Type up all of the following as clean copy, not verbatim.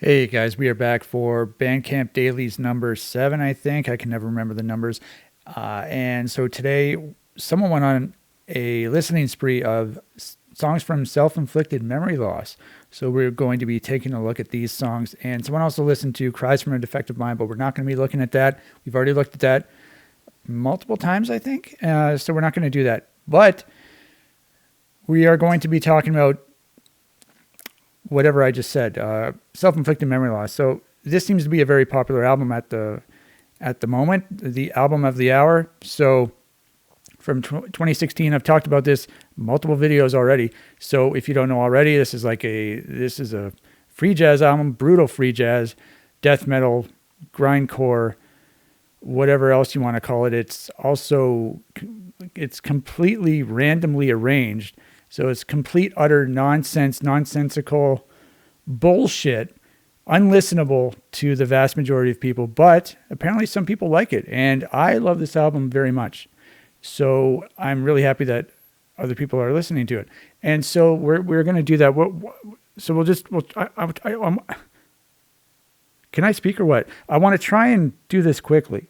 Hey guys, we are back for Bandcamp Dailies number 7, I think. I can never remember the numbers. And so today, someone went on a listening spree of songs from self-inflicted memory loss. So we're going to be taking a look at these songs. And someone also listened to Cries from a Defective Mind, but we're not going to be looking at that. We've already looked at that multiple times, I think. So we're not going to do that. But we are going to be talking about whatever I just said, self-inflicted memory loss. So this seems to be a very popular album at the moment, the album of the hour. So from 2016, I've talked about this multiple videos already. So if you don't know already, this is a free jazz album, brutal free jazz, death metal, grindcore, whatever else you want to call it. It's completely randomly arranged. So it's complete, utter nonsense, nonsensical bullshit, unlistenable to the vast majority of people. But apparently some people like it. And I love this album very much. So I'm really happy that other people are listening to it. And so we're going to do that. Can I speak or what? I want to try and do this quickly,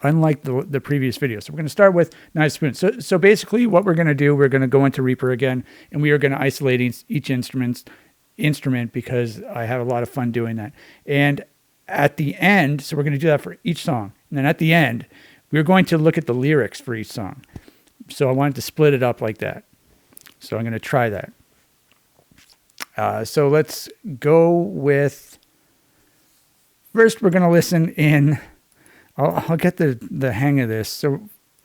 unlike the previous video. So we're going to start with Knives Spoons. So basically what we're going to do, we're going to go into Reaper again, and we are going to isolate each instrument because I have a lot of fun doing that. And at the end, so we're going to do that for each song. And then at the end, we're going to look at the lyrics for each song. So I wanted to split it up like that. So I'm going to try that. So let's go with, first we're going to listen in, I'll get the hang of this. So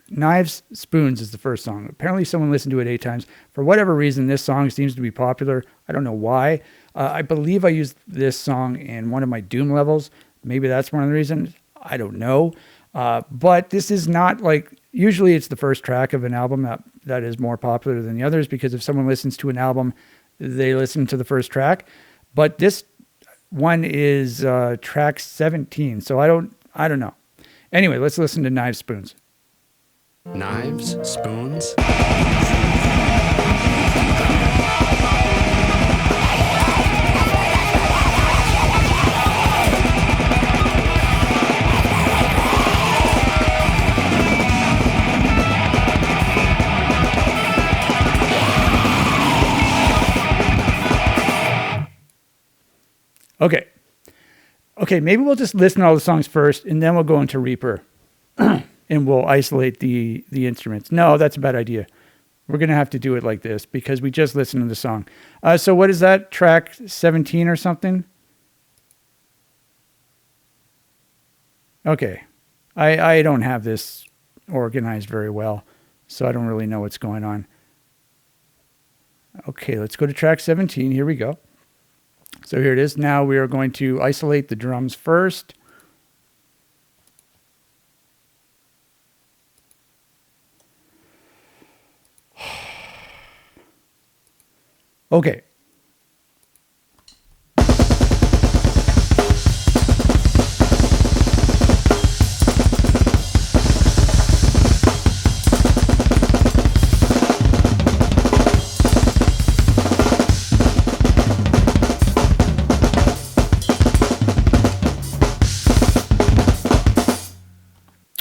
Knives Spoons is the first song. Apparently someone listened to it 8 times. For whatever reason, this song seems to be popular. I don't know why. I believe I used this song in one of my Doom levels. Maybe that's one of the reasons. I don't know. But this is not like, usually it's the first track of an album that is more popular than the others, because if someone listens to an album, they listen to the first track. But this one is track 17. So I don't know. Anyway, let's listen to Knives Spoons. Knives, spoons. Okay, maybe we'll just listen to all the songs first, and then we'll go into Reaper, and we'll isolate the instruments. No, that's a bad idea. We're going to have to do it like this, because we just listened to the song. So what is that, track 17 or something? Okay, I don't have this organized very well, so I don't really know what's going on. Okay, let's go to track 17. Here we go. So here it is. Now we are going to isolate the drums first. Okay.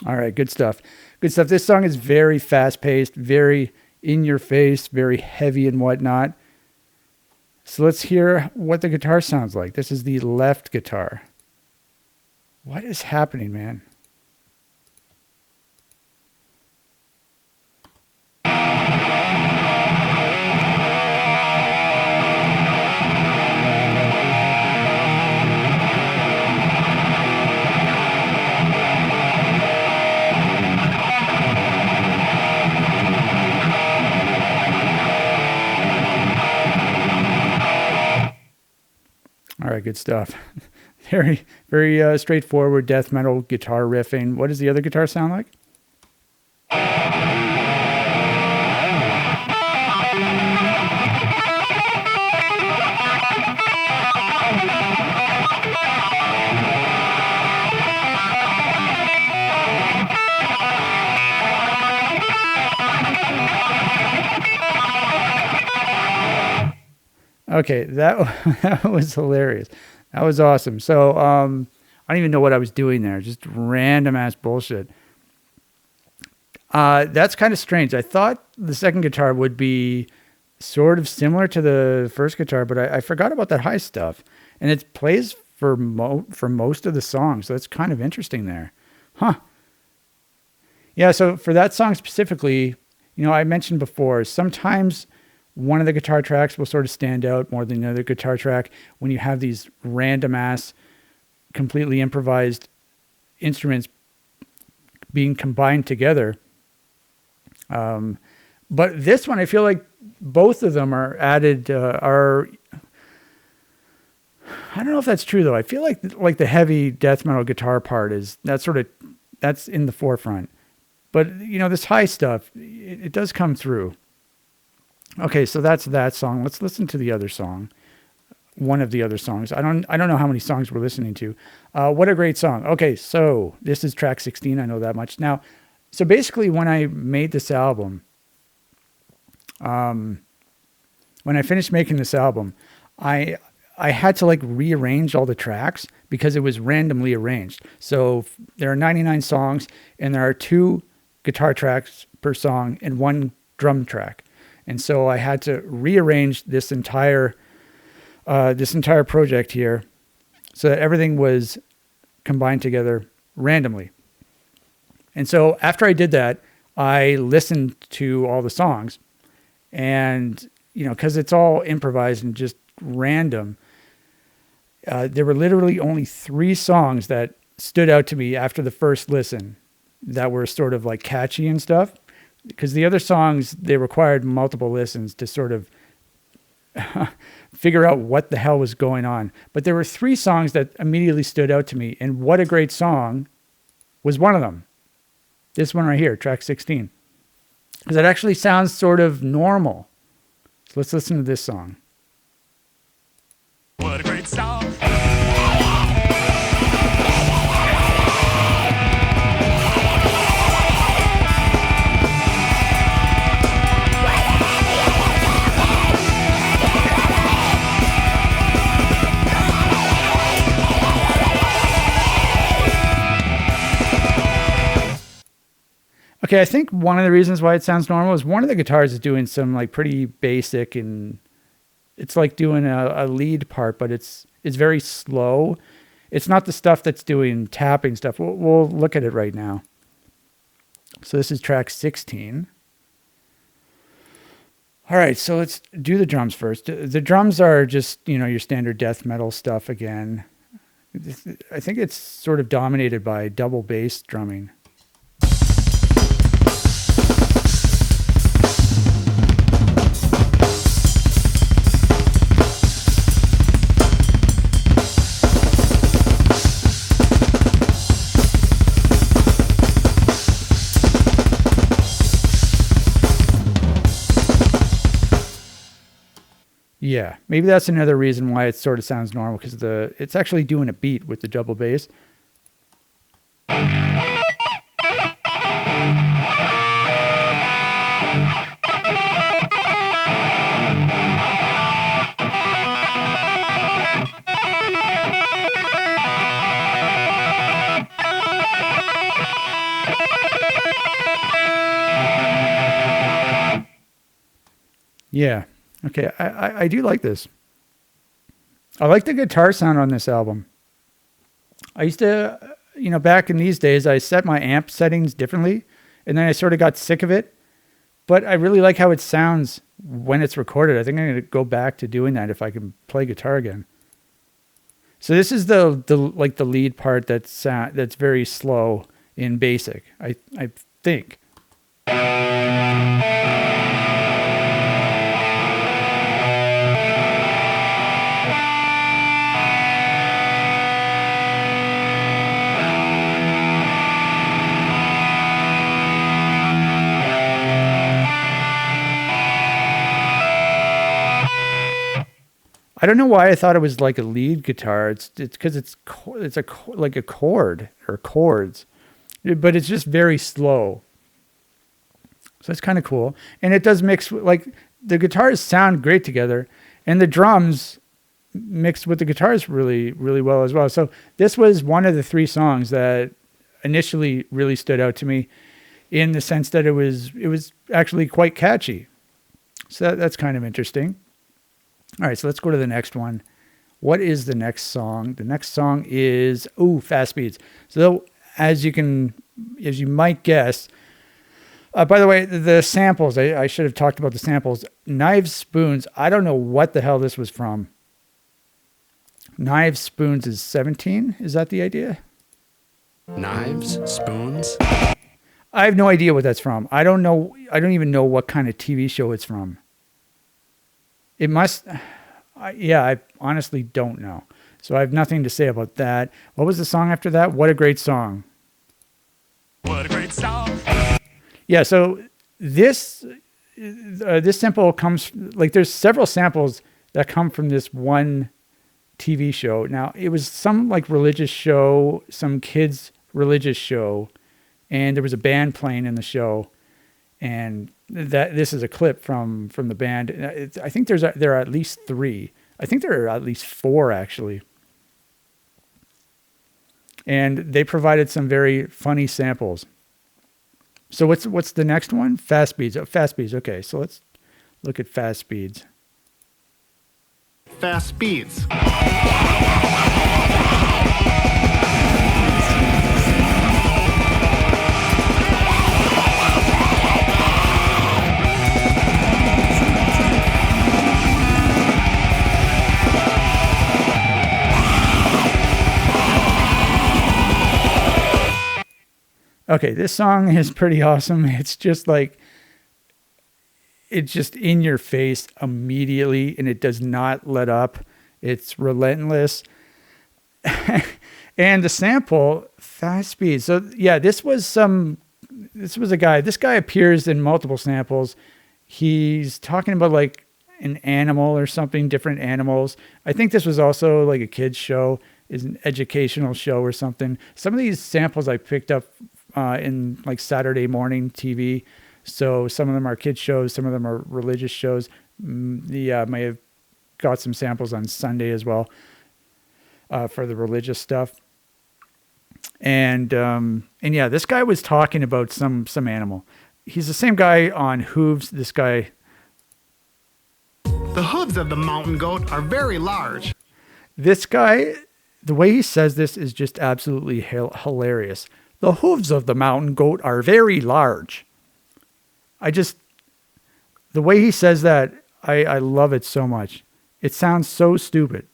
All right, good stuff. Good stuff. This song is very fast-paced, very in-your-face, very heavy and whatnot. So let's hear what the guitar sounds like. This is the left guitar. What is happening, man? All right, good stuff. Very, very straightforward death metal guitar riffing. What does the other guitar sound like? Okay, that was hilarious. That was awesome. So I don't even know what I was doing there. Just random ass bullshit. That's kind of strange. I thought the second guitar would be sort of similar to the first guitar, but I forgot about that high stuff. And it plays for most of the songs. So that's kind of interesting there. Huh. Yeah, so for that song specifically, I mentioned before, sometimes one of the guitar tracks will sort of stand out more than another guitar track when you have these random ass, completely improvised instruments being combined together. But this one, I feel like both of them are added, I don't know if that's true though. I feel like the heavy death metal guitar part that's in the forefront. But this high stuff, it does come through. Okay, so that's that song. Let's listen to the other song. One of the other songs. I don't know how many songs we're listening to. What a great song. Okay, so this is track 16. I know that much. Now, so basically when I made this album, when I finished making this album, I had to rearrange all the tracks because it was randomly arranged. So there are 99 songs and there are 2 guitar tracks per song and 1 drum track. And so I had to rearrange this entire project here so that everything was combined together randomly. And so after I did that, I listened to all the songs and, cause it's all improvised and just random. There were literally only 3 songs that stood out to me after the first listen that were sort of catchy and stuff, because the other songs, they required multiple listens to sort of figure out what the hell was going on. But there were 3 songs that immediately stood out to me, and What a Great Song was one of them. This one right here, track 16. Because it actually sounds sort of normal. So let's listen to this song. What a great song. Okay, I think one of the reasons why it sounds normal is one of the guitars is doing some pretty basic, and it's doing a lead part, but it's very slow. It's not the stuff that's doing tapping stuff. We'll look at it right now. So this is track 16. All right, so let's do the drums first. The drums are just, your standard death metal stuff again. I think it's sort of dominated by double bass drumming. Yeah, maybe that's another reason why it sort of sounds normal, because it's actually doing a beat with the double bass. Yeah. Okay, I do like this. I like the guitar sound on this album. I used to, back in these days, I set my amp settings differently, and then I sort of got sick of it. But I really like how it sounds when it's recorded. I think I'm going to go back to doing that if I can play guitar again. So this is the lead part that's very slow in basic, I think. I don't know why I thought it was like a lead guitar. It's because it's like a chord or chords, but it's just very slow. So it's kind of cool, and it does mix. The guitars sound great together, and the drums, mixed with the guitars really, really well as well. So this was one of the 3 songs that initially really stood out to me in the sense that it was actually quite catchy. So that's kind of interesting. All right, so let's go to the next one. What is the next song? The next song is Fast Beats. So as you might guess, by the way, the samples, I should have talked about the samples. Knives, Spoons, I don't know what the hell this was from. Knives, Spoons is 17. Is that the idea? Knives, Spoons? I have no idea what that's from. I don't know. I don't even know what kind of TV show it's from. It must. I honestly don't know. So I have nothing to say about that. What was the song after that? What a Great Song. What a great song. Yeah, so this sample comes, like, there's several samples that come from this one TV show. Now, it was some like religious show, some kids' religious show, and there was a band playing in the show, and this is a clip from the band. I think there are at least 3. I think there are at least 4 actually. And they provided some very funny samples. So what's the next one? Fast Beats. Oh, Fast Beats. Okay, so let's look at Fast Beats. Fast Beats. Okay, this song is pretty awesome. It's just like, it's just in your face immediately, and it does not let up. It's relentless. And the sample, Fast Beat. So yeah, this was a guy. This guy appears in multiple samples. He's talking about like an animal or something, different animals. I think this was also like a kid's show, is an educational show or something. Some of these samples I picked up in like Saturday morning TV. So some of them are kids shows, some of them are religious shows. May have got some samples on Sunday as well for the religious stuff. And yeah, this guy was talking about some animal. He's the same guy on Hooves. This guy. The hooves of the mountain goat are very large. This guy, the way he says this is just absolutely hilarious. The hooves of the mountain goat are very large. The way he says that, I love it so much. It sounds so stupid.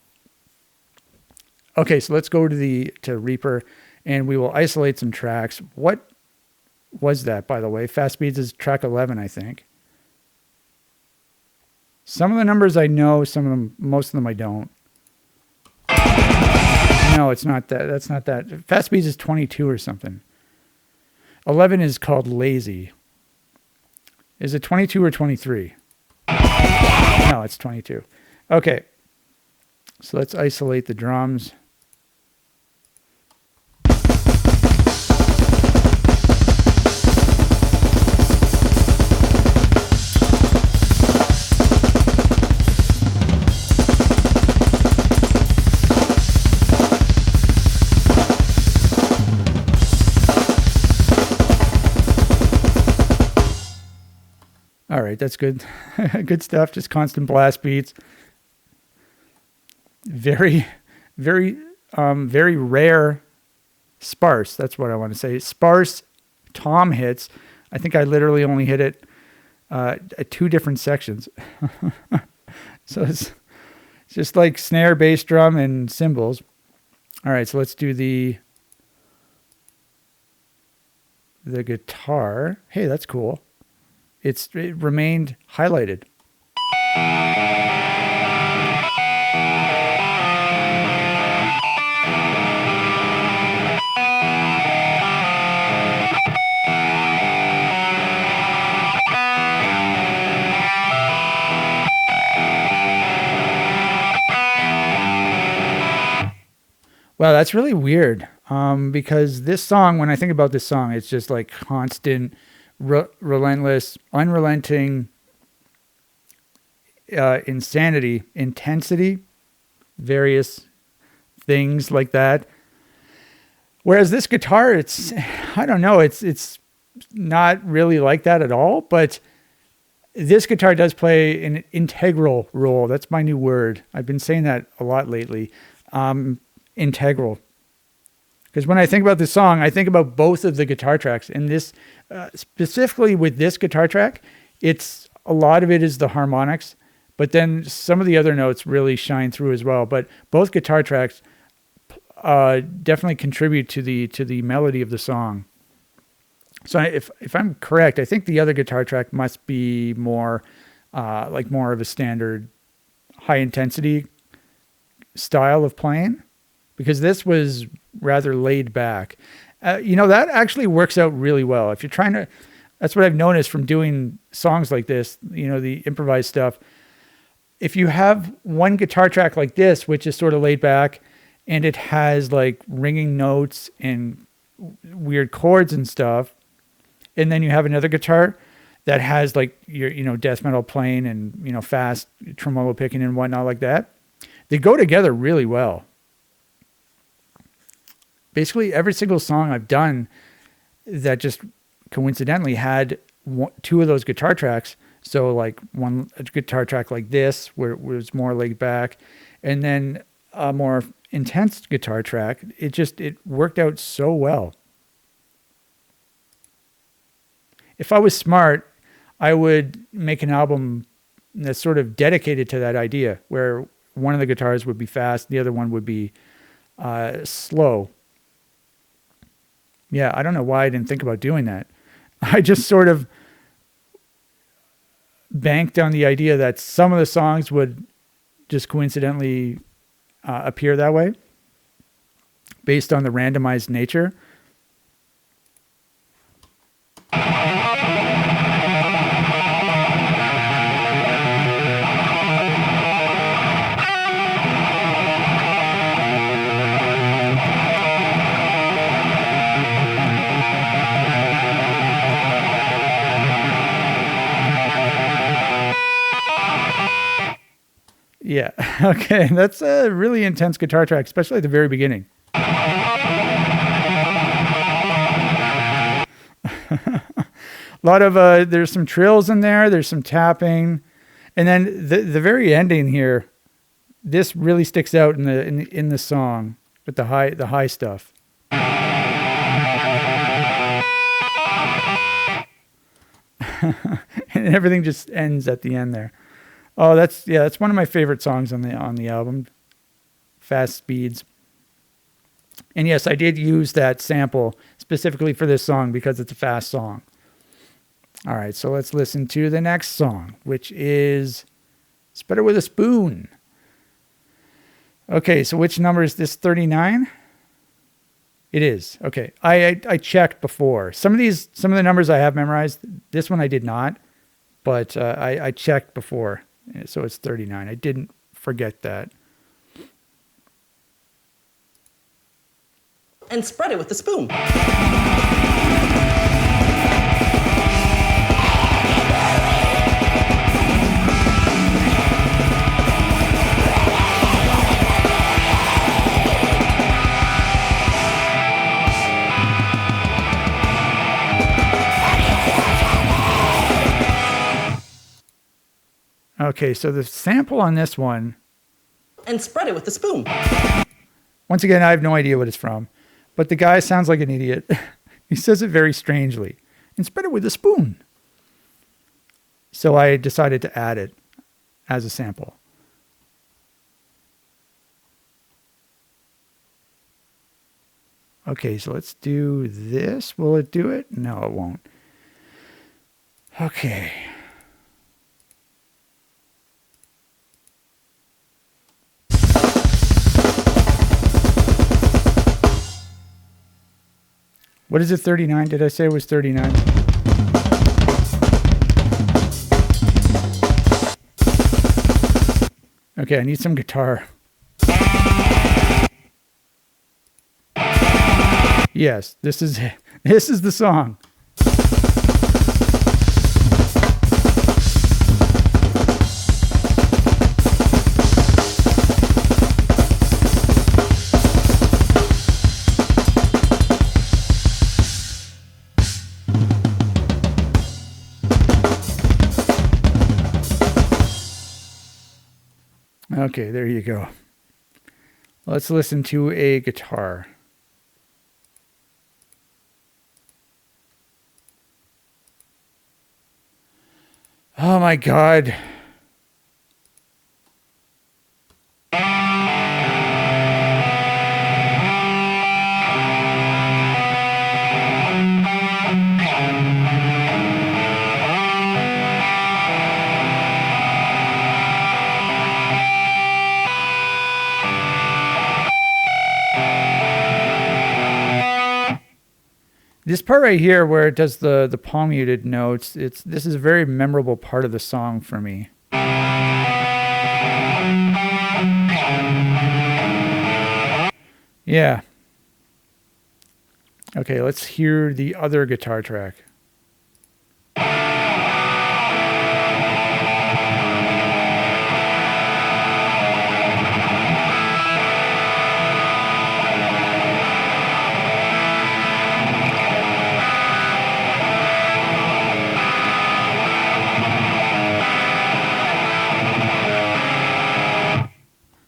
Okay, so let's go to Reaper, and we will isolate some tracks. What was that, by the way? Fast Beats is track 11, I think. Some of the numbers I know, most of them I don't. No, it's not that. That's not that. Fast Beats is 22 or something. 11 is called Lazy. Is it 22 or 23? No, it's 22. Okay. So let's isolate the drums. All right, that's good. Good stuff. Just constant blast beats. Very, very, very rare, sparse. That's what I want to say. Sparse tom hits. I think I literally only hit it at 2 different sections. So it's just like snare, bass drum, and cymbals. All right, so let's do the guitar. Hey, that's cool. It remained highlighted. Wow, that's really weird. Because this song, when I think about this song, it's just like constant, relentless, unrelenting insanity, intensity. various things like that. Whereas this guitar, I don't know, it's not really like that at all, but this guitar does play an integral role. That's my new word. I've been saying that a lot lately. Integral. Because when I think about this song, I think about both of the guitar tracks. And this, specifically with this guitar track, a lot of it is the harmonics, but then some of the other notes really shine through as well. But both guitar tracks definitely contribute to the melody of the song. So if I'm correct, I think the other guitar track must be more more of a standard high intensity style of playing, because this was rather laid back. That actually works out really well. If you're trying to, that's what I've noticed from doing songs like this, the improvised stuff. If you have one guitar track like this, which is sort of laid back and it has like ringing notes and weird chords and stuff, and then you have another guitar that has like your death metal playing and fast tremolo picking and whatnot like that, they go together really well. Basically every single song I've done that just coincidentally had two of those guitar tracks. So like a guitar track like this where it was more laid back, and then a more intense guitar track. It worked out so well. If I was smart, I would make an album that's sort of dedicated to that idea, where one of the guitars would be fast, the other one would be slow. Yeah, I don't know why I didn't think about doing that. I just sort of banked on the idea that some of the songs would just coincidentally appear that way based on the randomized nature. Yeah. Okay. That's a really intense guitar track, especially at the very beginning. A lot of, there's some trills in there. There's some tapping. And then the very ending here, this really sticks out in the song with the high stuff. And everything just ends at the end there. Oh, that's one of my favorite songs on the album, Fast Speeds. And yes, I did use that sample specifically for this song because it's a fast song. All right, so let's listen to the next song, which is Spread It With a Spoon. Okay, so which number is this? 39? It is. Okay, I checked before. Some of the numbers I have memorized. This one I did not, but I checked before. So it's 39. I didn't forget that. And spread it with the spoon. Okay, so the sample on this one. And spread it with the spoon. Once again, I have no idea what it's from, but the guy sounds like an idiot. He says it very strangely. And spread it with a spoon. So I decided to add it as a sample. Okay, so let's do this. Will it do it? No, it won't. Okay. What is it, 39? Did I say it was 39? Okay, I need some guitar. Yes, this is it. This is the song. Okay, there you go. Let's listen to a guitar. Oh my God. This part right here where it does the palm muted notes, this is a very memorable part of the song for me. Yeah. Okay, let's hear the other guitar track.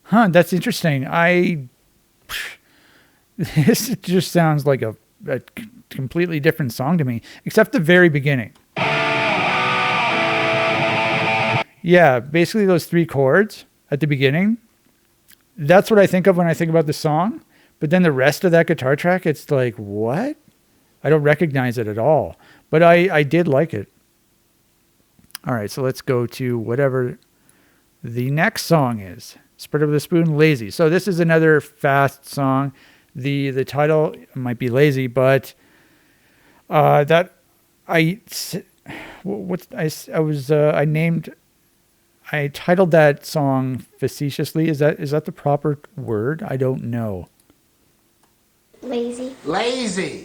Huh, that's interesting. This just sounds like a completely different song to me, except the very beginning. Yeah, basically those 3 chords at the beginning. That's what I think of when I think about the song. But then the rest of that guitar track, it's like, what? I don't recognize it at all. But I did like it. All right, so let's go to whatever the next song is. Spread over the spoon, Lazy. So this is another fast song. The title might be Lazy, but that I titled that song facetiously. Is that the proper word? I don't know. Lazy. Lazy.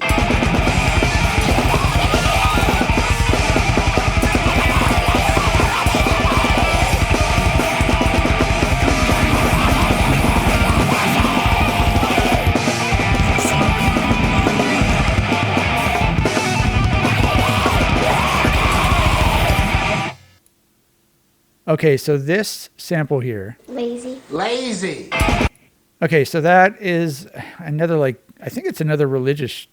Okay, so this sample here. Lazy. Lazy. Okay, so that is another, like, I think it's another religious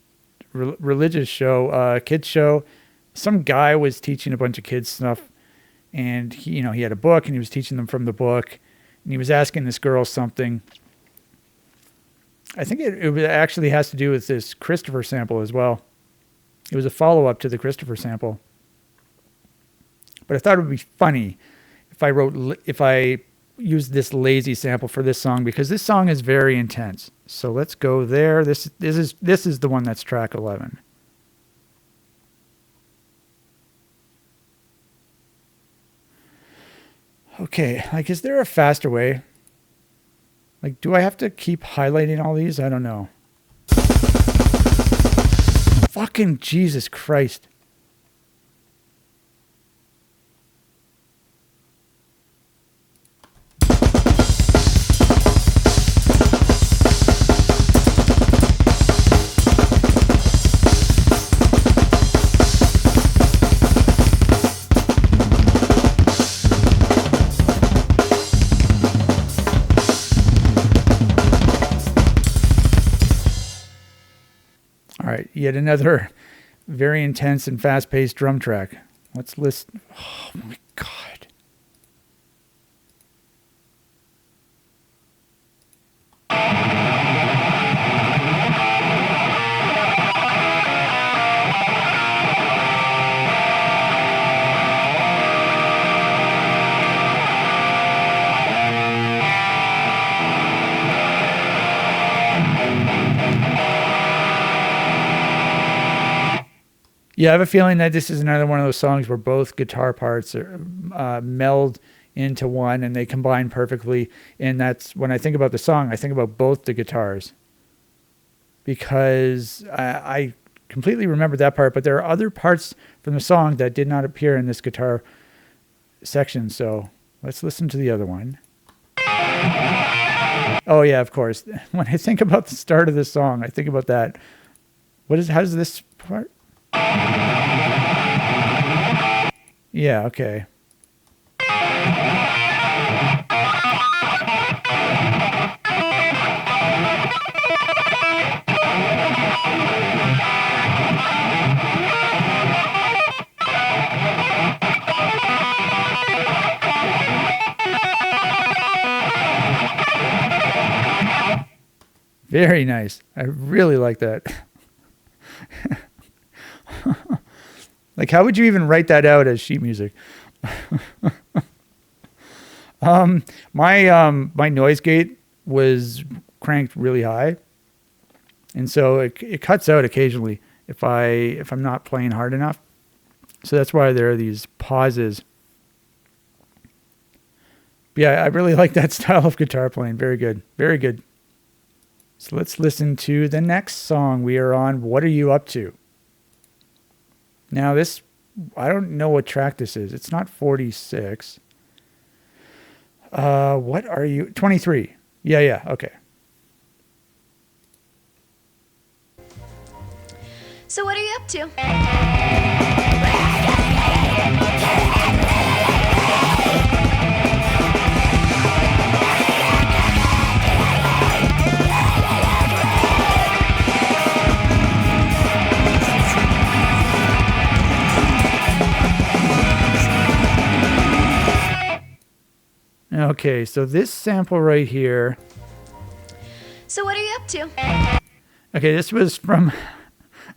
show, kids show. Some guy was teaching a bunch of kids stuff, and he had a book, and he was teaching them from the book, and he was asking this girl something. I think it actually has to do with this Christopher sample as well. It was a follow-up to the Christopher sample. But I thought it would be funny if I use this Lazy sample for this song, because this song is very intense. So let's go there. This is the one that's track 11. Okay, like, is there a faster way? Like, do I have to keep highlighting all these? I don't know. Fucking Jesus Christ. All right, yet another very intense and fast-paced drum track. Let's listen. Oh my God. Yeah, I have a feeling that this is another one of those songs where both guitar parts are meld into one and they combine perfectly. And that's when I think about the song, I think about both the guitars, because I completely remember that part, but there are other parts from the song that did not appear in this guitar section. So let's listen to the other one. Oh yeah, of course. When I think about the start of this song, I think about that. How does this part? Yeah, okay. Very nice. I really like that. Like, how would you even write that out as sheet music? My noise gate was cranked really high, and so it cuts out occasionally if I'm not playing hard enough. So that's why there are these pauses. But yeah, I really like that style of guitar playing. Very good. Very good. So let's listen to the next song. We are on What Are You Up To? Now this, I don't know what track this is. It's not 46. What are you? 23. Yeah, okay. So what are you up to? Okay, so this sample right here. So what are you up to? Okay, this was from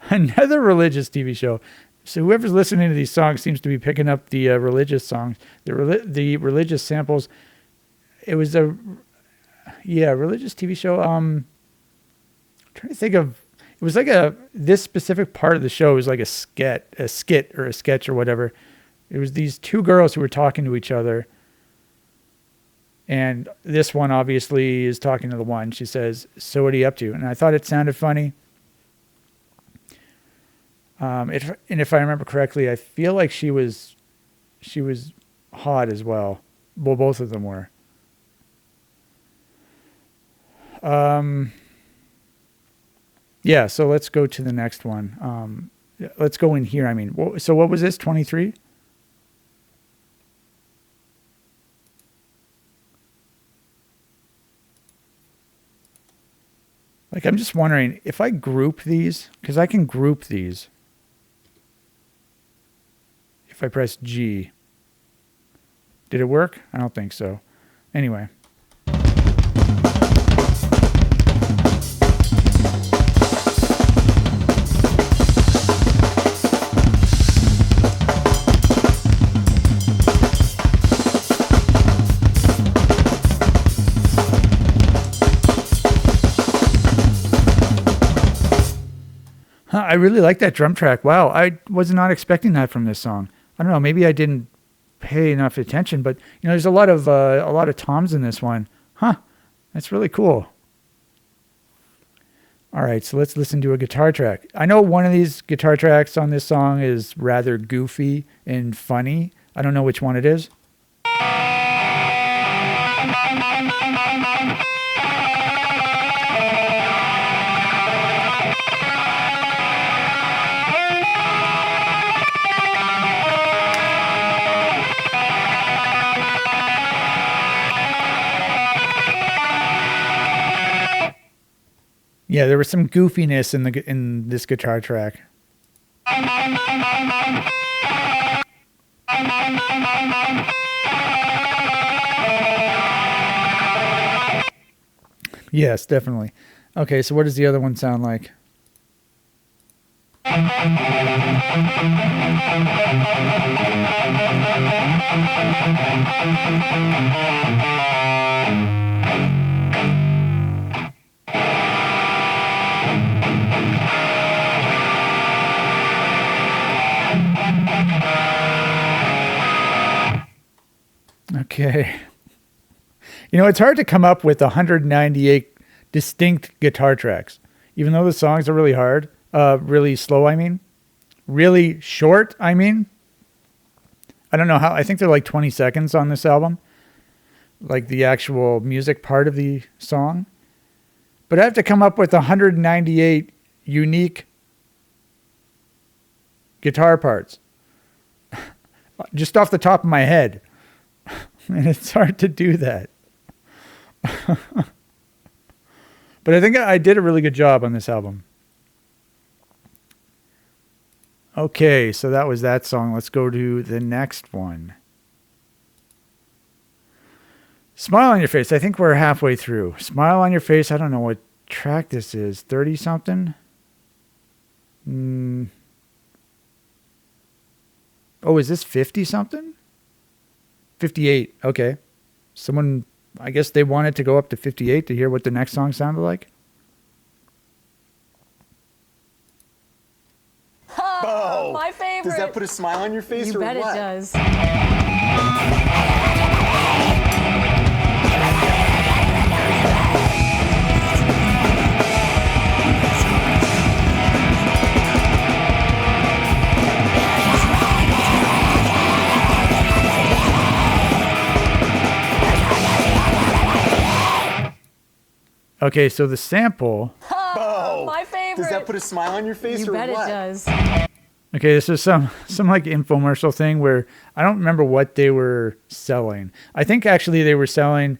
another religious TV show. So whoever's listening to these songs seems to be picking up the religious songs, the religious samples. It was a religious TV show. I'm trying to think of. It was like this specific part of the show was like a skit or a sketch or whatever. It was these two girls who were talking to each other. And this one obviously is talking to the one. She says, "So what are you up to?" And I thought it sounded funny. If I remember correctly, I feel like she was hot as well. Well, both of them were. Yeah. So let's go to the next one. Let's go in here. I mean, so what was this? 23. Like, I'm just wondering if I group these, because I can group these. If I press G. Did it work? I don't think so. Anyway. I really like that drum track. Wow, I was not expecting that from this song. I don't know, maybe I didn't pay enough attention, but there's a lot of toms in this one. That's really cool. All right, so let's listen to a guitar track. I know one of these guitar tracks on this song is rather goofy and funny. I don't know which one it is. Yeah, there was some goofiness in this guitar track. Yes, definitely. Okay, so what does the other one sound like? Okay. It's hard to come up with 198 distinct guitar tracks, even though the songs are really hard, really slow, really short, I don't know how, I think they're like 20 seconds on this album, like the actual music part of the song. But I have to come up with 198 unique guitar parts, just off the top of my head. And it's hard to do that. But I think I did a really good job on this album. Okay, so that was that song. Let's go to the next one. Smile on Your Face. I think we're halfway through. Smile on Your Face. I don't know what track this is. 30 something? Oh, is this 50 something? 58. Okay. Someone, I guess they wanted to go up to 58 to hear what the next song sounded like. Oh, my favorite. Does that put a smile on your face You or bet what? it does. Okay, so the sample. Oh, my favorite. Does that put a smile on your face You or bet what? it does. Okay, this is some like infomercial thing where I don't remember what they were selling. I think actually they were selling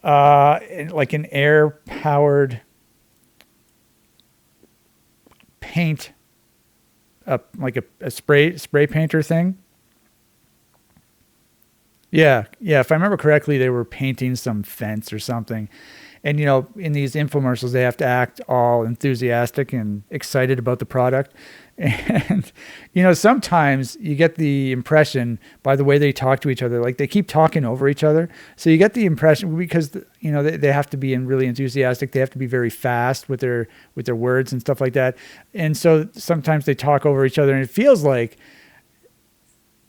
like an air powered paint, like a spray painter thing. Yeah. If I remember correctly, they were painting some fence or something. And, you know, in these infomercials, they have to act all enthusiastic and excited about the product. And, you know, sometimes you get the impression by the way they talk to each other, like they keep talking over each other. So you get the impression because, you know, they have to be really enthusiastic. They have to be very fast with their words and stuff like that. And so sometimes they talk over each other and it feels like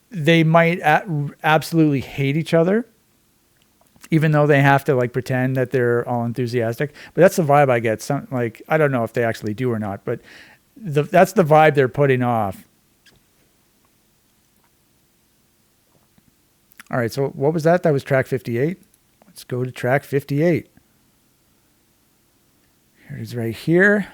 they might absolutely hate each other, even though they have to like pretend that they're all enthusiastic. But that's the vibe I get. Like, I don't know if they actually do or not, but that's the vibe they're putting off. All right. So what was that? That was track 58. Let's go to track 58. Here it is right here.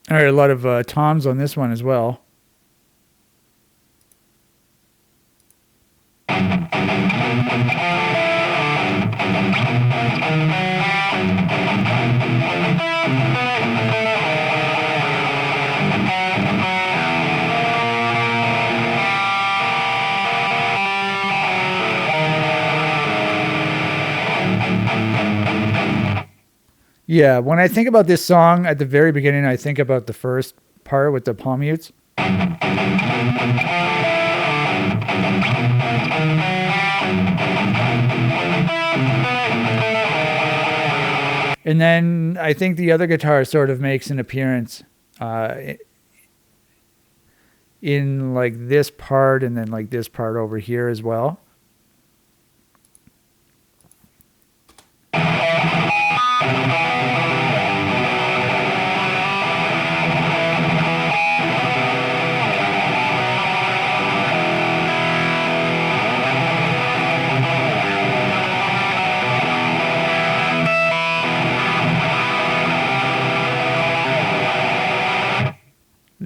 All right, a lot of toms on this one as well. Yeah, when I think about this song at the very beginning, I think about the first part with the palm mutes. And then I think the other guitar sort of makes an appearance in like this part and then like this part over here as well.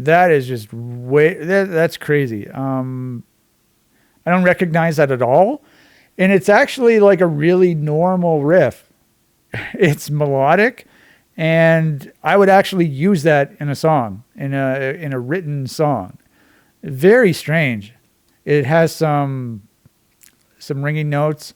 That is just that's crazy. I don't recognize that at all. And it's actually like a really normal riff. It's melodic, and I would actually use that in a song, in a written song. Very strange. It has some ringing notes.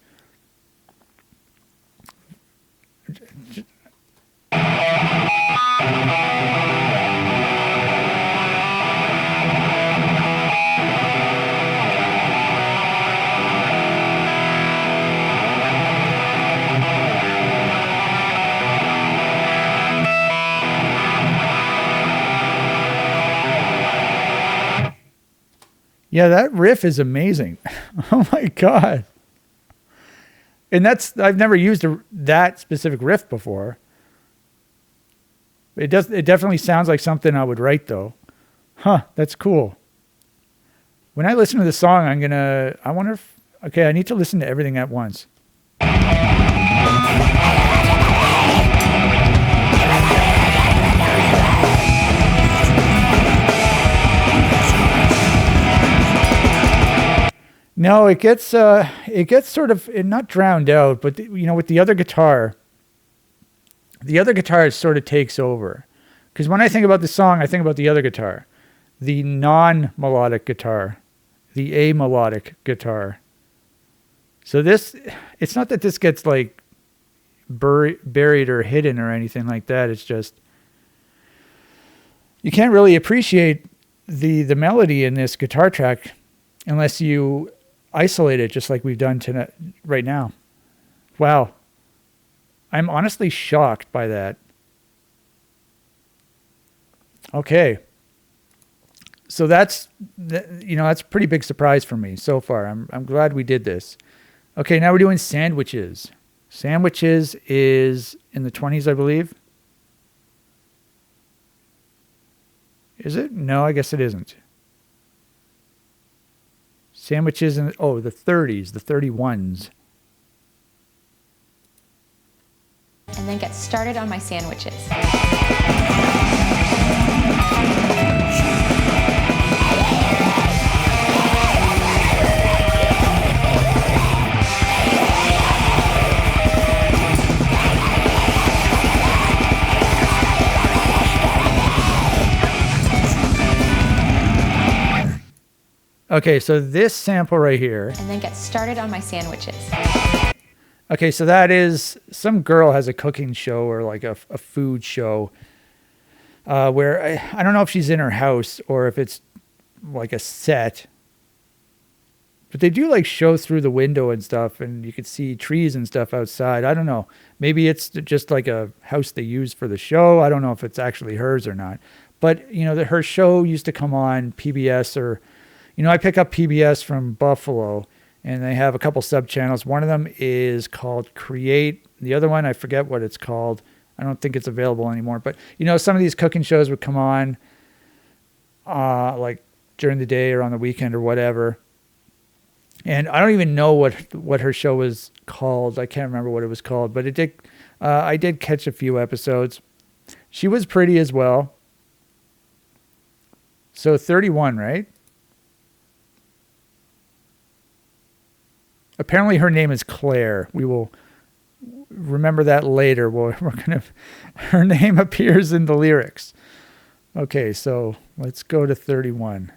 Yeah, that riff is amazing. Oh my God. And I've never used that specific riff before. It definitely sounds like something I would write though. Huh, that's cool. When I listen to the song, I wonder if, okay, I need to listen to everything at once. No, it gets sort of not drowned out, but with the other guitar sort of takes over. Because when I think about the song, I think about the other guitar, the non-melodic guitar, the amelodic guitar. So it's not that this gets like buried or hidden or anything like that. It's just you can't really appreciate the melody in this guitar track unless you isolate it, just like we've done tonight, right now. Wow. I'm honestly shocked by that. Okay. So that's a pretty big surprise for me so far. I'm glad we did this. Okay, now we're doing Sandwiches. Sandwiches is in the 20s, I believe. Is it? No, I guess it isn't. Sandwiches in the 30s, the 31s. And then get started on my sandwiches. Okay, so this sample right here. And then get started on my sandwiches. Okay, so that is some girl has a cooking show or like a food show where I don't know if she's in her house or if it's like a set. But they do like show through the window and stuff, and you could see trees and stuff outside. I don't know. Maybe it's just like a house they use for the show. I don't know if it's actually hers or not. But, her show used to come on PBS or, I pick up PBS from Buffalo, and they have a couple sub-channels. One of them is called Create. The other one, I forget what it's called. I don't think it's available anymore. But, some of these cooking shows would come on like during the day or on the weekend or whatever. And I don't even know what her show was called. I can't remember what it was called. But I did catch a few episodes. She was pretty as well. So 31, right? Apparently her name is Claire. We will remember that later. Her name appears in the lyrics. Okay, so let's go to 31.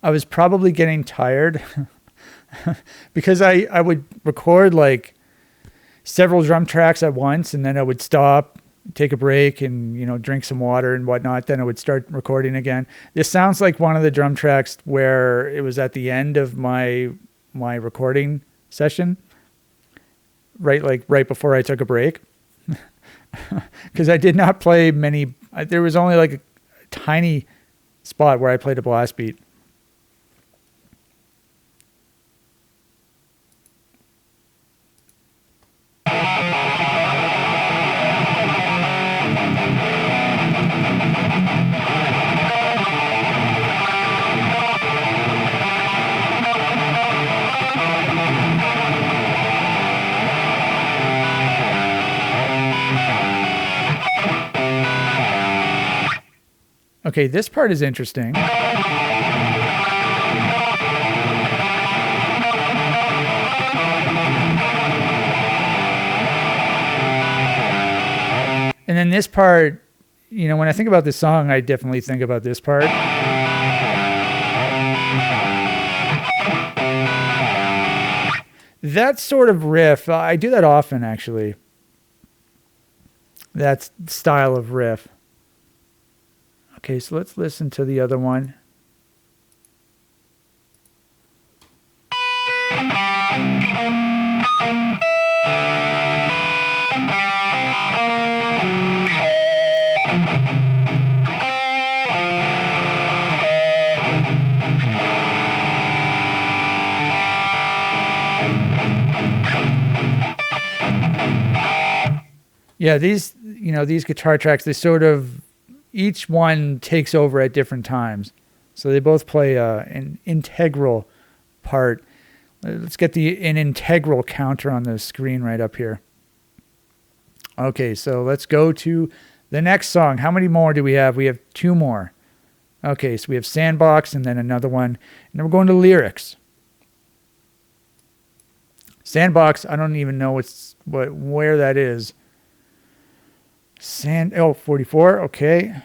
I was probably getting tired because I would record like several drum tracks at once, and then I would stop, take a break, and drink some water and whatnot. Then I would start recording again. This sounds like one of the drum tracks where it was at the end of my recording session, right before I took a break, because I did not play many. There was only like a tiny spot where I played a blast beat. Okay, this part is interesting. And then this part, when I think about this song, I definitely think about this part. That sort of riff, I do that often, actually. That style of riff. Okay, so let's listen to the other one. Yeah, these guitar tracks, they sort of, each one takes over at different times. So they both play an integral part. Let's get an integral counter on the screen right up here. Okay, so let's go to the next song. How many more do we have? We have 2 more. Okay, so we have Sandbox and then another one. And then we're going to lyrics. Sandbox, I don't even know where that is. 44, okay.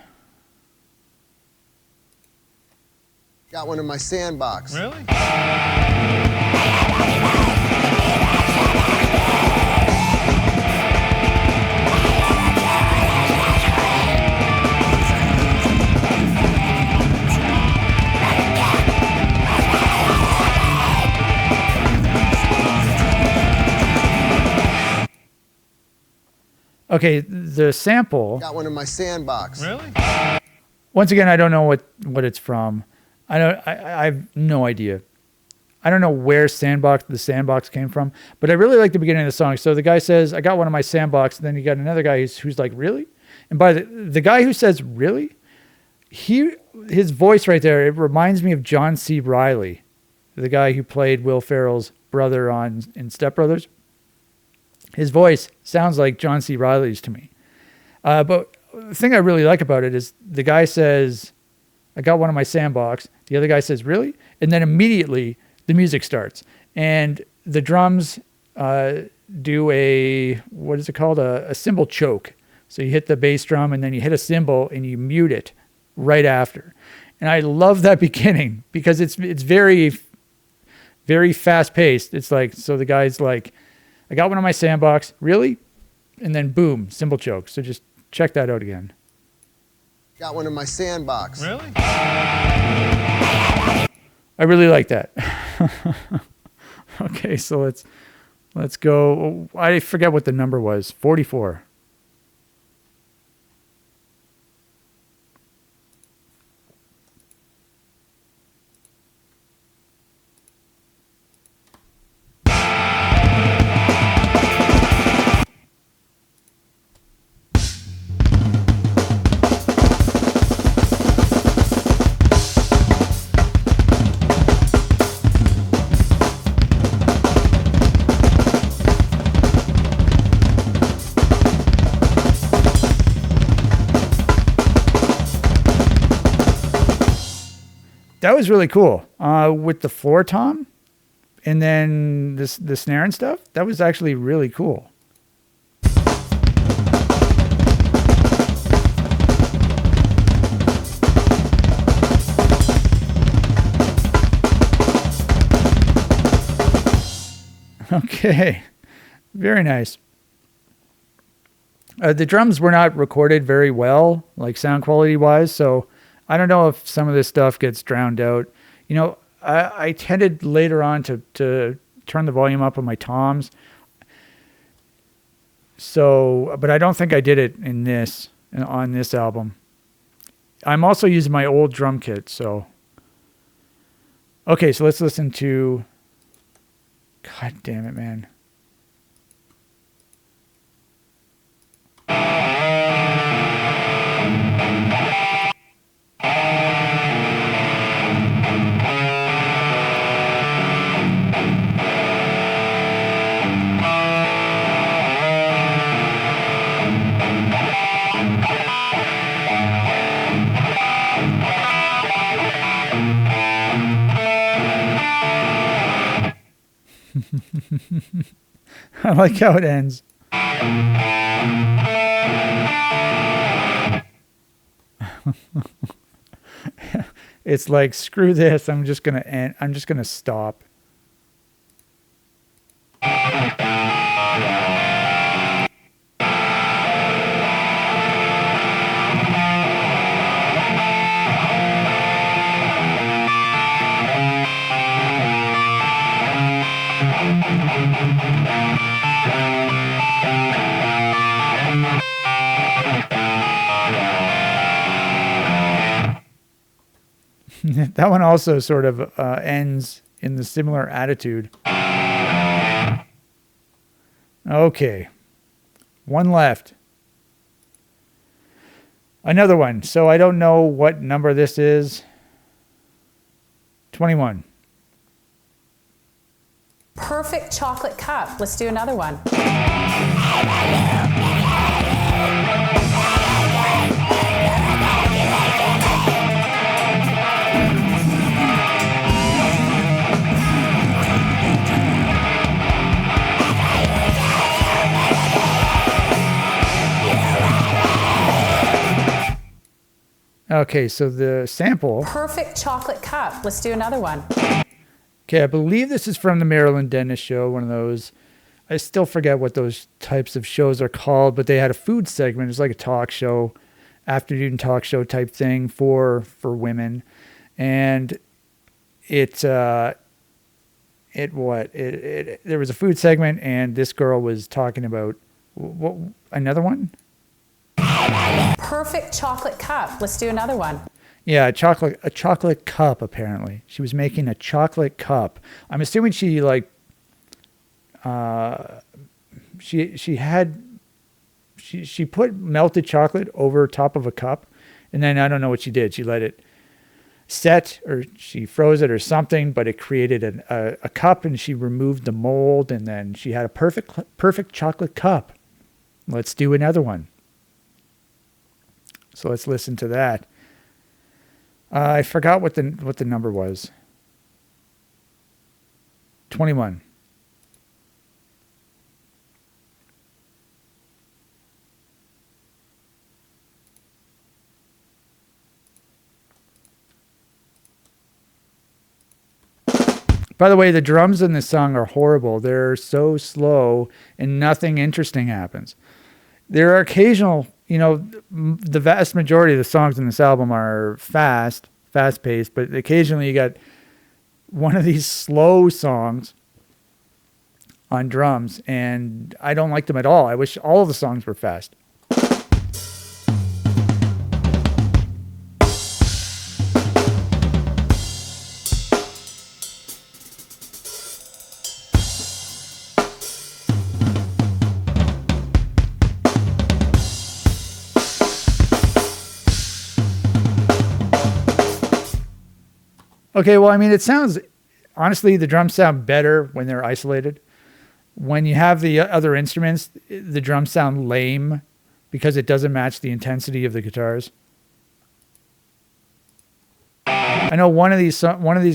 Got one in my sandbox. Really? Okay, the sample. Got one in my sandbox. Really? Once again, I don't know what it's from. I have no idea. I don't know where the sandbox came from, but I really like the beginning of the song. So the guy says, "I got one in my sandbox," and then you got another guy who's like, "Really?" And by the guy who says "really," his voice right there, it reminds me of John C. Reilly, the guy who played Will Ferrell's brother in Step Brothers. His voice sounds like John C. Reilly's to me. But the thing I really like about it is the guy says, "I got one in my sandbox." The other guy says, "Really?" And then immediately the music starts. And the drums do what is it called? A cymbal choke. So you hit the bass drum and then you hit a cymbal and you mute it right after. And I love that beginning because it's very, very fast paced. It's like, so the guy's like, "I got one in my sandbox." "Really?" And then boom, cymbal choke. So just check that out again. Got one in my sandbox. Really? I really like that. Okay, so let's go. I forget what the number was. 44. That was really cool. With the floor tom and then the snare and stuff. That was actually really cool. Okay, very nice. The drums were not recorded very well, like sound quality wise, so I don't know if some of this stuff gets drowned out. You know, I tended later on to turn the volume up on my toms. So, but I don't think I did it on this album. I'm also using my old drum kit, so. Okay, so let's listen to, God damn it, man. I like how it ends. It's like, screw this. I'm just going to end. I'm just going to stop. That one also sort of ends in the similar attitude. Okay. One left. Another one. So I don't know what number this is. 21. Perfect chocolate cup. Let's do another one. Okay, so the sample. Perfect chocolate cup. Let's do another one. Okay, I believe this is from the Maryland Dennis show, one of those. I still forget what those types of shows are called, but they had a food segment. It was like a talk show, afternoon talk show type thing for women. And there was a food segment, and this girl was talking about what, another one? Perfect chocolate cup. Let's do another one. Yeah, a chocolate cup, apparently. She was making a chocolate cup. I'm assuming she she put melted chocolate over top of a cup, and then I don't know what she did. She let it set, or she froze it or something, but it created a cup, and she removed the mold, and then she had a perfect chocolate cup. Let's do another one. So let's listen to that. I forgot what the number was. 21. By the way, the drums in this song are horrible. They're so slow and nothing interesting happens. There are occasional, the vast majority of the songs in this album are fast-paced, but occasionally you got one of these slow songs on drums, and I don't like them at all. I wish all of the songs were fast. Okay, well, I mean, honestly, the drums sound better when they're isolated. When you have the other instruments, the drums sound lame because it doesn't match the intensity of the guitars. I know one of these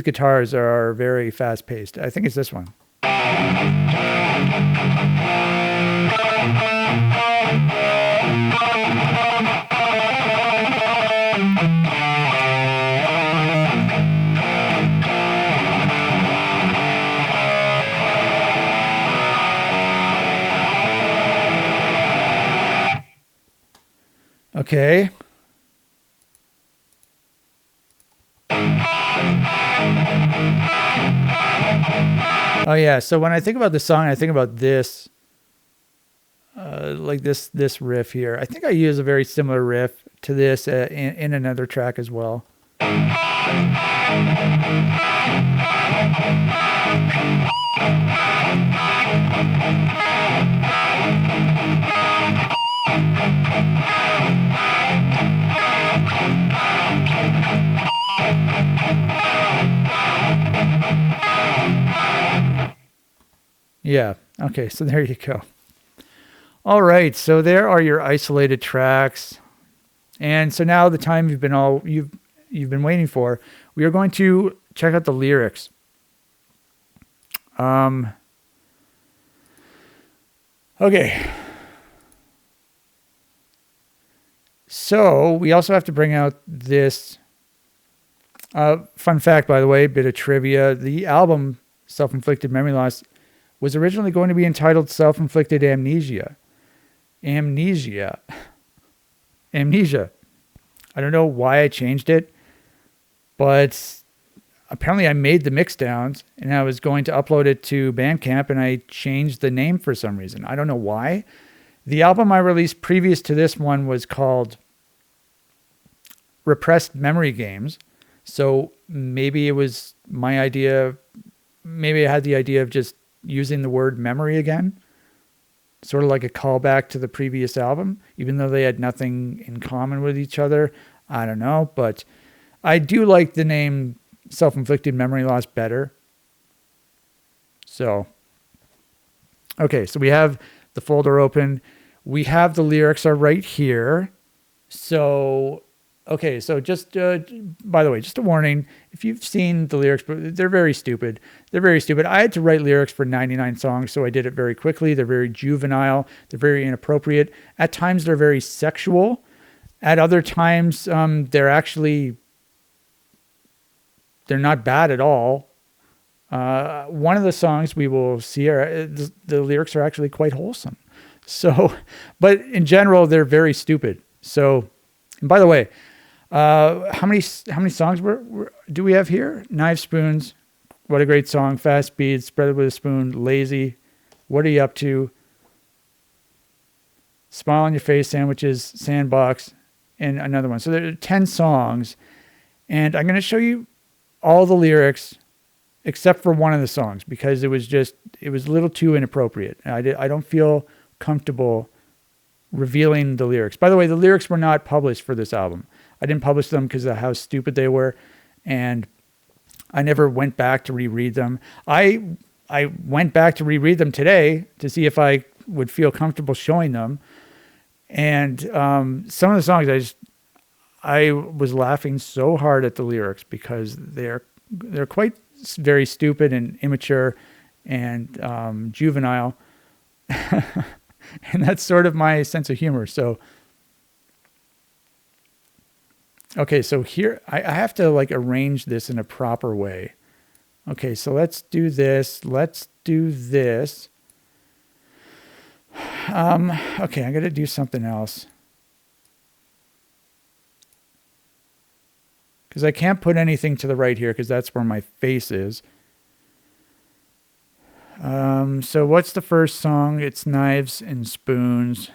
guitars are very fast-paced. I think it's this one. Okay. Oh yeah, so when I think about the song, I think about this, like this riff here. I think I use a very similar riff to this in another track as well. Yeah. Okay. So there you go. All right. So there are your isolated tracks. And so now the time you've been waiting for, we are going to check out the lyrics. Okay. So we also have to bring out this fun fact, by the way, bit of trivia. The album Self-Inflicted Memory Loss was originally going to be entitled Self-Inflicted Amnesia. Amnesia. I don't know why I changed it, but apparently I made the mix downs and I was going to upload it to Bandcamp and I changed the name for some reason. I don't know why. The album I released previous to this one was called Repressed Memory Games. So maybe it was my idea. Maybe I had the idea of just using the word memory again. sort of like a callback to the previous album, even though they had nothing in common with each other. I don't know, but I do like the name Self-Inflicted Memory Loss better. So, okay, so we have the folder open. We have the lyrics are right here. So, okay, so just, by the way, just a warning. If you've seen the lyrics, they're very stupid. They're very stupid. I had to write lyrics for 99 songs, so I did it very quickly. They're very juvenile. They're very inappropriate. At times, they're very sexual. At other times, they're not bad at all. One of the songs we will see the lyrics are actually quite wholesome. So, but in general, they're very stupid. So, and by the way, how many songs do we have here? Knives, Spoons, What a Great Song, Fast Beats, Spread It With a Spoon, Lazy, What Are You Up To, Smile on Your Face, Sandwiches, Sandbox, and another one. So there are 10 songs, and I'm going to show you all the lyrics except for one of the songs because it was a little too inappropriate. I don't feel comfortable revealing the lyrics. By the way, the lyrics were not published for this album. I didn't publish them because of how stupid they were, and I never went back to reread them. I went back to reread them today to see if I would feel comfortable showing them, and some of the songs I was laughing so hard at the lyrics because they're quite very stupid and immature and juvenile. And that's sort of my sense of humor. So, okay, so here I have to like arrange this in a proper way. Okay, so let's do this. Let's do this. Okay, I'm going to do something else. Because I can't put anything to the right here because that's where my face is. So what's the first song? It's Knives and Spoons.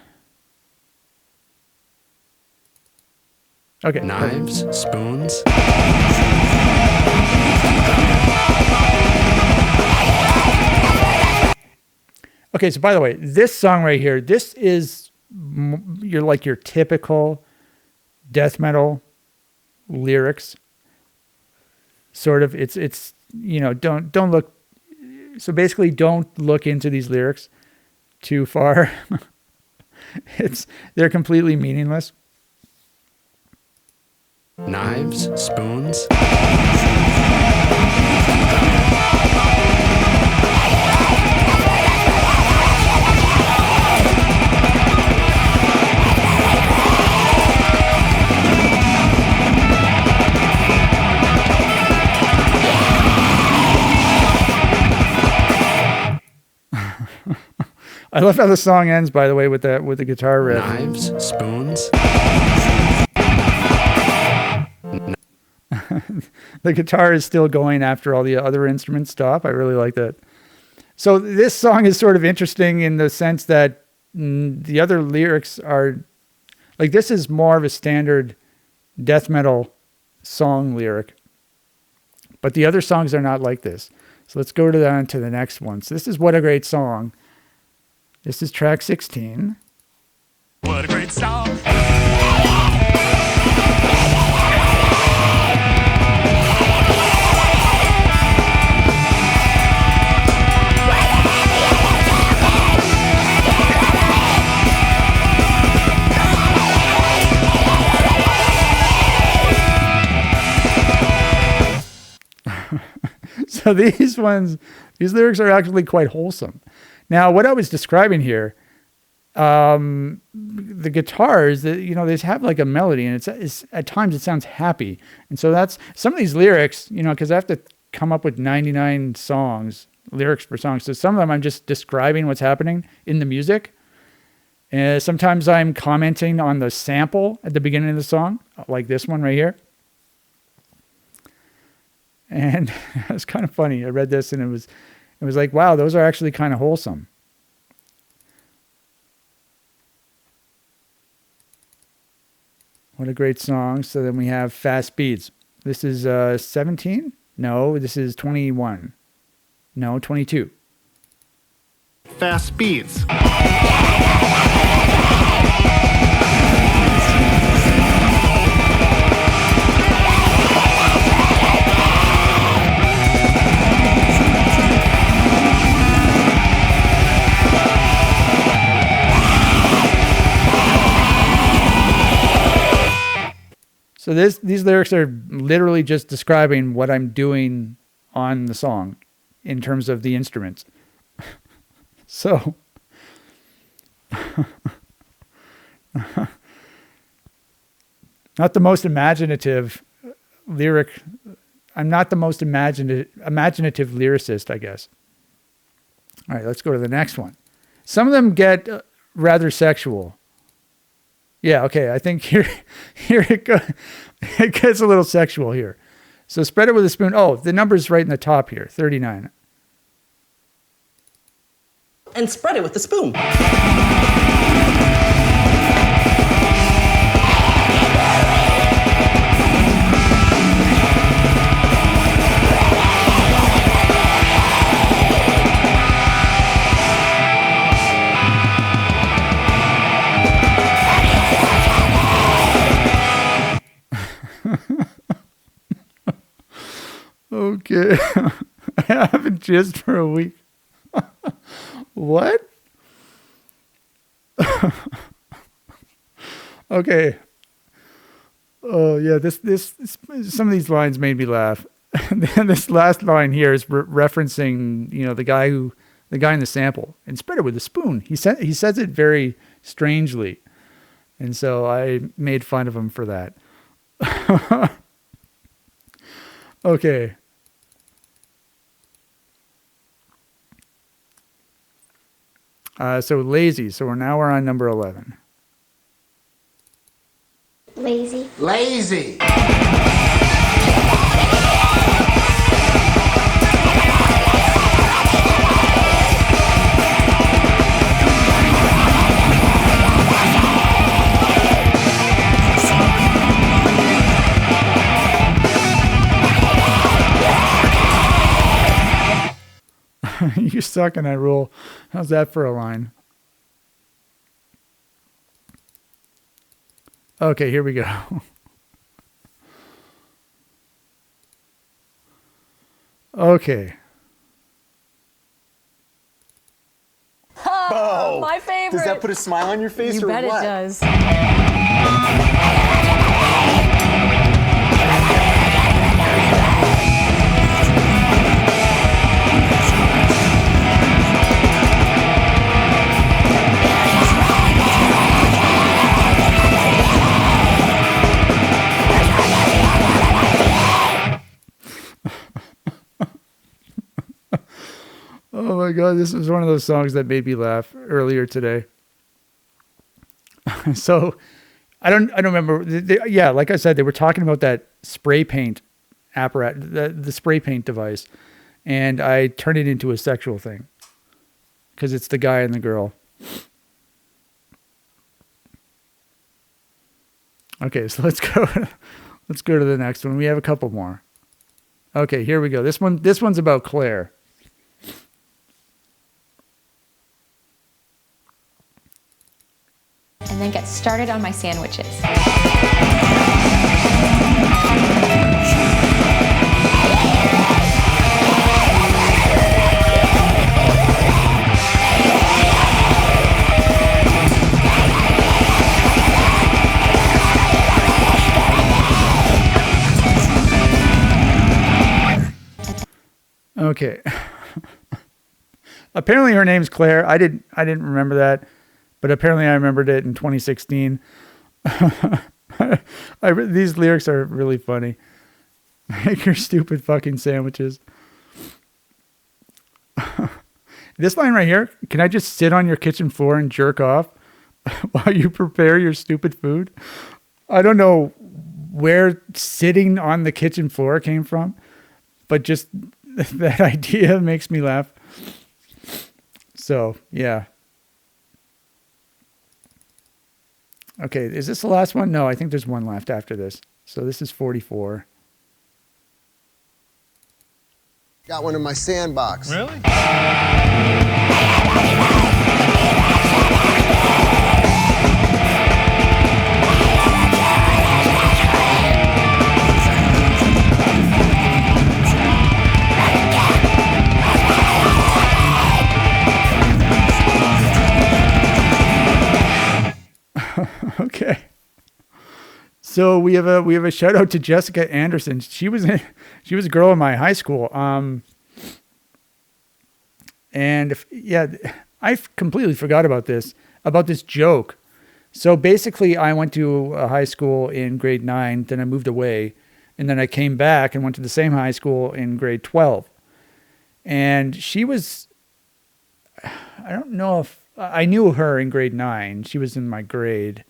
Okay. Knives, spoons. Okay, so by the way, this song right here, this is your typical death metal lyrics. Sort of, it's don't look. So basically, don't look into these lyrics too far. They're completely meaningless. Knives, spoons. I love how the song ends, by the way, with the guitar riff. Knives, spoons. The guitar is still going after all the other instruments stop. I really like that. So this song is sort of interesting in the sense that the other lyrics are like, this is more of a standard death metal song lyric, but the other songs are not like this. So let's go to the next one. So this is What a Great Song. This is track 16. What a great song. So these lyrics are actually quite wholesome. Now, what I was describing here, the guitars, they have like a melody, and it's at times it sounds happy. And so that's some of these lyrics, because I have to come up with 99 lyrics per song. So some of them I'm just describing what's happening in the music. Sometimes I'm commenting on the sample at the beginning of the song, like this one right here. And it's kind of funny. I read this and it was like, wow, those are actually kind of wholesome. What a great song. So then we have Fast Beats. This is 17? No, this is 21. No, 22. Fast speeds. So these lyrics are literally just describing what I'm doing on the song in terms of the instruments. So not the most imaginative lyric. I'm not the most imaginative lyricist, I guess. All right, let's go to the next one. Some of them get rather sexual. Yeah, okay. I think here it gets a little sexual here. So spread it with a spoon. Oh, the number's right in the top here, 39. And spread it with the spoon. Okay. I haven't jizzed for a week. What? Okay. Oh yeah, this some of these lines made me laugh. This last line here is referencing, the guy in the sample, and spread it with a spoon. He says it very strangely, and so I made fun of him for that. Okay. So lazy. So we're on number 11. Lazy. Lazy. You suck and I rule. How's that for a line? Okay, here we go. Okay. Oh, My favorite. does that put a smile on your face You or bet what? it does. Oh my God, this was one of those songs that made me laugh earlier today. So I don't remember. Yeah, like I said, they were talking about that spray paint apparatus, the spray paint device, and I turned it into a sexual thing because it's the guy and the girl. Okay, so let's go to the next one. We have a couple more. Okay, here we go. This one's about Claire. And then get started on my sandwiches. Okay. Apparently her name's Claire. I didn't remember that, but apparently I remembered it in 2016. These lyrics are really funny. Make your stupid fucking sandwiches. This line right here, can I just sit on your kitchen floor and jerk off while you prepare your stupid food? I don't know where sitting on the kitchen floor came from, but just that idea makes me laugh. So, yeah. Okay, is this the last one? No, I think there's one left after this. So this is 44. Got one in my sandbox. Really? Okay. So we have a shout out to Jessica Anderson. She was a girl in my high school. I completely forgot about this joke. So basically, I went to a high school in grade 9, then I moved away, and then I came back and went to the same high school in grade 12. And she was, I don't know if I knew her in grade 9. She was in my grade.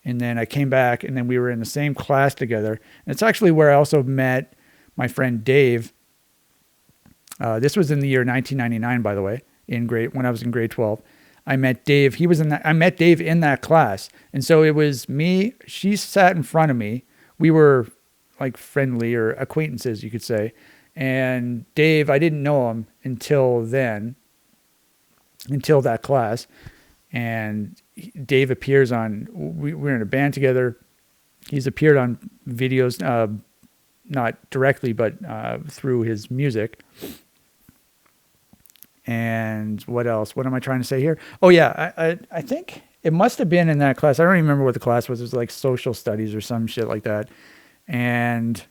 And then I came back, and then we were in the same class together. And it's actually where I also met my friend Dave. This was in the year 1999, by the way, when I was in grade 12. I met Dave. I met Dave in that class. And so it was me. She sat in front of me. We were like friendly or acquaintances, you could say. And Dave, I didn't know him until that class. And Dave appears we're in a band together. He's appeared on videos, not directly, but through his music. And what else? What am I trying to say here? Oh yeah, I think it must have been in that class. I don't even remember what the class was. It was like social studies or some shit like that. And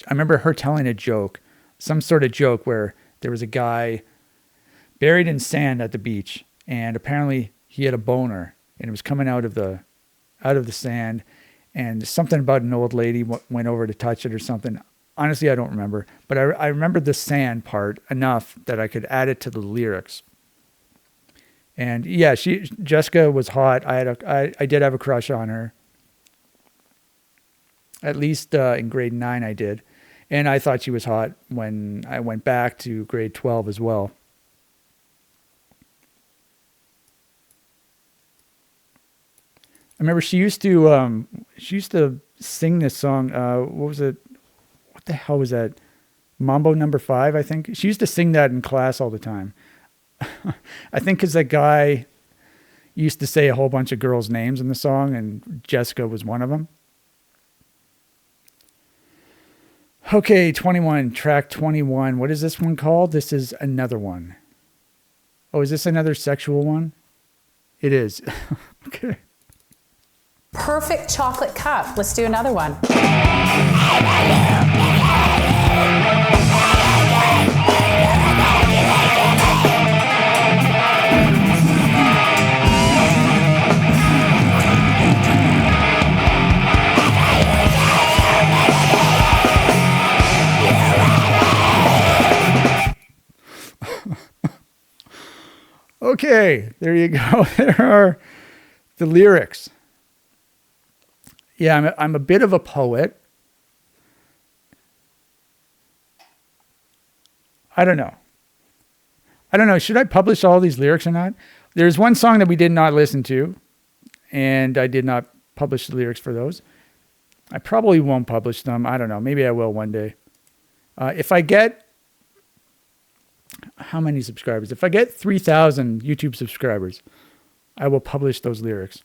I remember her telling a joke, some sort of joke where there was a guy buried in sand at the beach, and apparently he had a boner, and it was coming out of the sand, and something about an old lady went over to touch it or something. Honestly, I don't remember, but I remember the sand part enough that I could add it to the lyrics. And yeah, Jessica was hot. I did have a crush on her. At least in grade 9 I did. And I thought she was hot when I went back to grade 12 as well. I remember she used to sing this song. What was it? What the hell was that? Mambo Number 5, I think. She used to sing that in class all the time. I think because that guy used to say a whole bunch of girls' names in the song, and Jessica was one of them. Okay, 21, track 21. What is this one called? This is another one. Oh, is this another sexual one? It is. Okay. Perfect chocolate cup. Let's do another one. Okay, there you go. There are the lyrics. Yeah, I'm a bit of a poet. I don't know. Should I publish all these lyrics or not? There's one song that we did not listen to, and I did not publish the lyrics for those. I probably won't publish them. I don't know. Maybe I will one day. If I get... How many subscribers? If I get 3,000 YouTube subscribers, I will publish those lyrics.